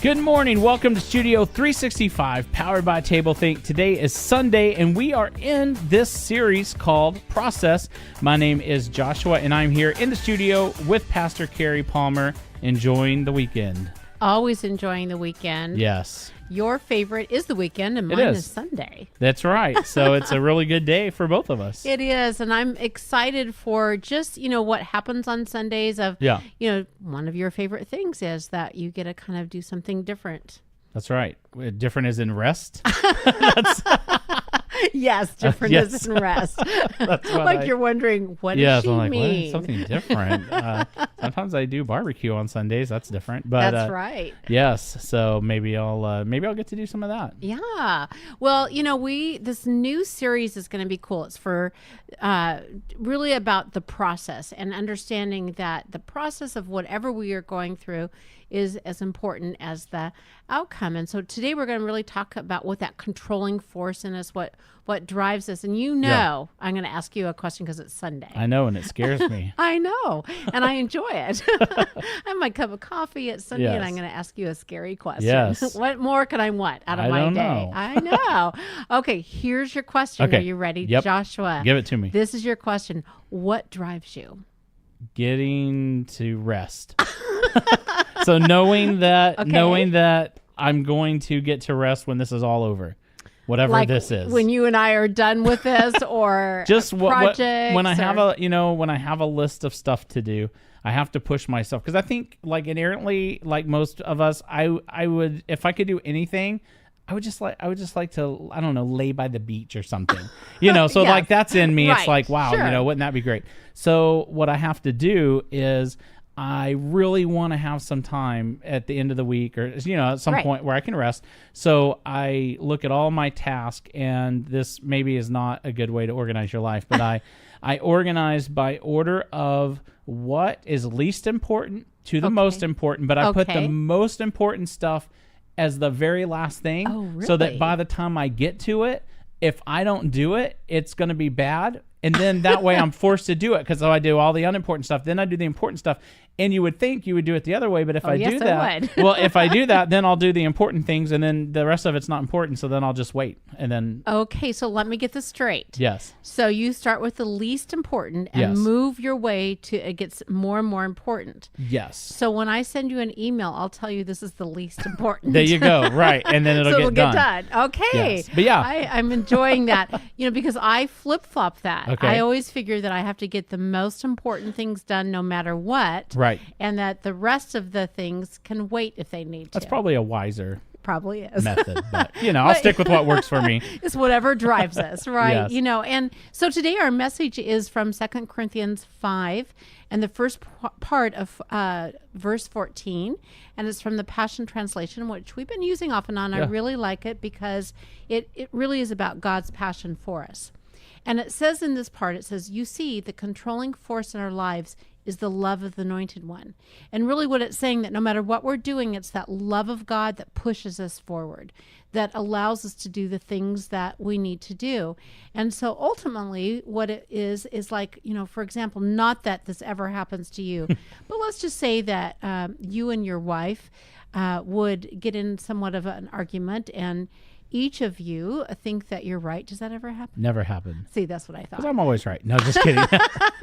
Good morning. Welcome to Studio 365, powered by tablethink. Today is Sunday, and we are in this series called Process. My name is Joshua, and I'm here in the studio with Pastor Kerrie Palmer, enjoying the weekend. Always enjoying the weekend. Yes. Your favorite is the weekend, and mine is Sunday. That's right. So it's a really good day for both of us. It is, and I'm excited for just, what happens on Sundays one of your favorite things is that you get to kind of do something different. That's right. Different as in rest. Yes, different as in rest. Like you're wondering, what does she mean? What? Something different. Sometimes I do barbecue on Sundays. That's different. But that's right. Yes. So maybe I'll get to do some of that. Yeah. Well, this new series is going to be cool. It's for really about the process and understanding that the process of whatever we are going through is as important as the outcome. And so today we're going to really talk about what that controlling force in us, what drives us. And I'm going to ask you a question because it's Sunday. I know, and it scares me. I know, and I enjoy it. I have my cup of coffee at Sunday, and I'm going to ask you a scary question. Yes. What more can I want out of my don't day? know. I know. Okay, here's your question. Okay. Are you ready, Yep. Joshua? Give it to me. This is your question. What drives you? Getting to rest. So knowing that I'm going to get to rest when this is all over, whatever this is. When you and I are done with this, or just projects, when I have a list of stuff to do, I have to push myself, because I think, like, inherently, like most of us, I would, if I could do anything, I would just like to, I don't know, lay by the beach or something, So Yes. like that's in me. It's Right. like, wow, Sure. Wouldn't that be great? So what I have to do is, I really want to have some time at the end of the week, or at some Right. point where I can rest. So I look at all my tasks, and this maybe is not a good way to organize your life, but I organize by order of what is least important to the most important, but I put the most important stuff as the very last thing. Oh, really? So that by the time I get to it, if I don't do it, it's going to be bad. And then that way I'm forced to do it, because I do all the unimportant stuff, then I do the important stuff. And you would think you would do it the other way, but if I do that, if I do that, then I'll do the important things, and then the rest of it's not important, so then I'll just wait. And then Okay, so let me get this straight. Yes. So you start with the least important and Yes. move your way to it gets more and more important. Yes. So when I send you an email, I'll tell you this is the least important. There you go. Right. And then it'll get done. Okay. Yes. But yeah. I'm enjoying that, because I flip-flop that. Okay. I always figure that I have to get the most important things done no matter what. Right. And that the rest of the things can wait if they need to. That's probably a wiser Probably is. method, but I'll stick with what works for me. It's whatever drives us, right? Yes. And so today our message is from 2 Corinthians 5 and the first part of verse 14, and it's from the Passion Translation, which we've been using off and on. Yeah. I really like it because it really is about God's passion for us. And it says in this part, it says, "You see, the controlling force in our lives is the love of the Anointed One." And really what it's saying, that no matter what we're doing, it's that love of God that pushes us forward, that allows us to do the things that we need to do. And so ultimately what it is like, for example, not that this ever happens to you, but let's just say that you and your wife would get in somewhat of an argument, and each of you think that you're right. Does that ever happen? Never happened. See, that's what I thought. Because I'm always right. No, just kidding.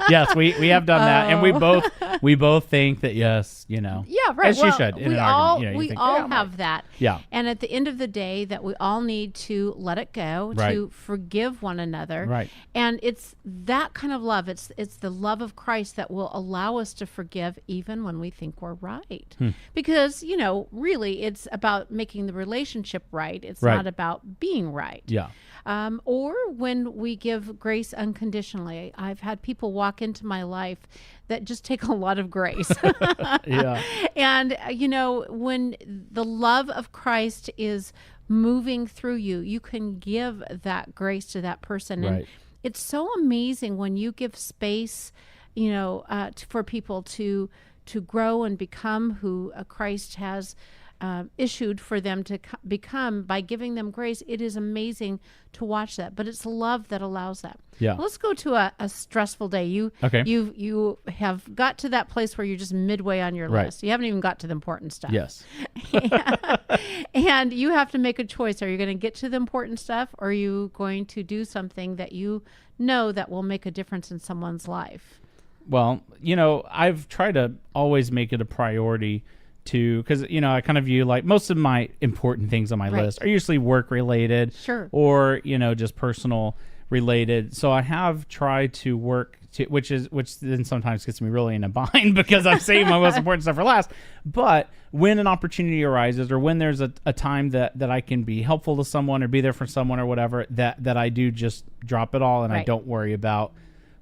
Yes, we have done that, and we both think that yes, Yeah, right. As you should in an argument. We think, all I'm have right. that. Yeah. And at the end of the day, that we all need to let it go, Right. to forgive one another. Right. And it's that kind of love. It's the love of Christ that will allow us to forgive even when we think we're right. Because, really it's about making the relationship right. It's Right. not about being right. Yeah. Or when we give grace unconditionally. I've had people walk into my life that just take a lot of grace. Yeah. And, when the love of Christ is moving through you, you can give that grace to that person. Right. And it's so amazing when you give space, for people to grow and become who Christ has issued for them to become by giving them grace. It is amazing to watch that, but it's love that allows that. Yeah. Let's go to a stressful day. You have got to that place where you're just midway on your list. You haven't even got to the important stuff. Yes. And you have to make a choice. Are you going to get to the important stuff, or are you going to do something that you know that will make a difference in someone's life? Well, I've tried to always make it a priority because, I kind of view like most of my important things on my list are usually work related or, just personal related. So I have tried to work which then sometimes gets me really in a bind because I've saved my most important stuff for last. But when an opportunity arises, or when there's a time that I can be helpful to someone or be there for someone or whatever, that I do just drop it all and I don't worry about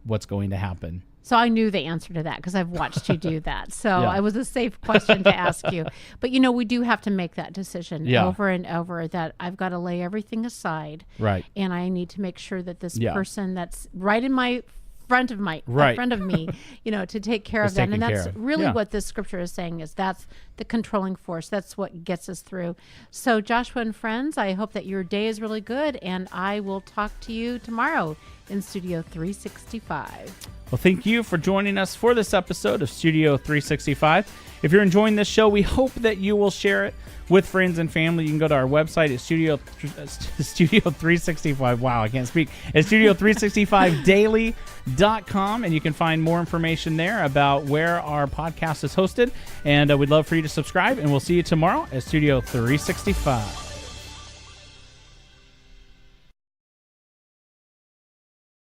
what's going to happen. So I knew the answer to that because I've watched you do that. So it was a safe question to ask you. But, we do have to make that decision over and over, that I've got to lay everything aside. Right. And I need to make sure that this person that's right in my front of me, to take care of them. And that's really what this scripture is saying, is that's the controlling force. That's what gets us through. So Joshua and friends, I hope that your day is really good, and I will talk to you tomorrow in Studio 365. Well, thank you for joining us for this episode of Studio 365. If you're enjoying this show, we hope that you will share it with friends and family. You can go to our website at Studio 365. Wow, I can't speak. At Studio365daily.com, and you can find more information there about where our podcast is hosted. And we'd love for you to subscribe, and we'll see you tomorrow at Studio 365.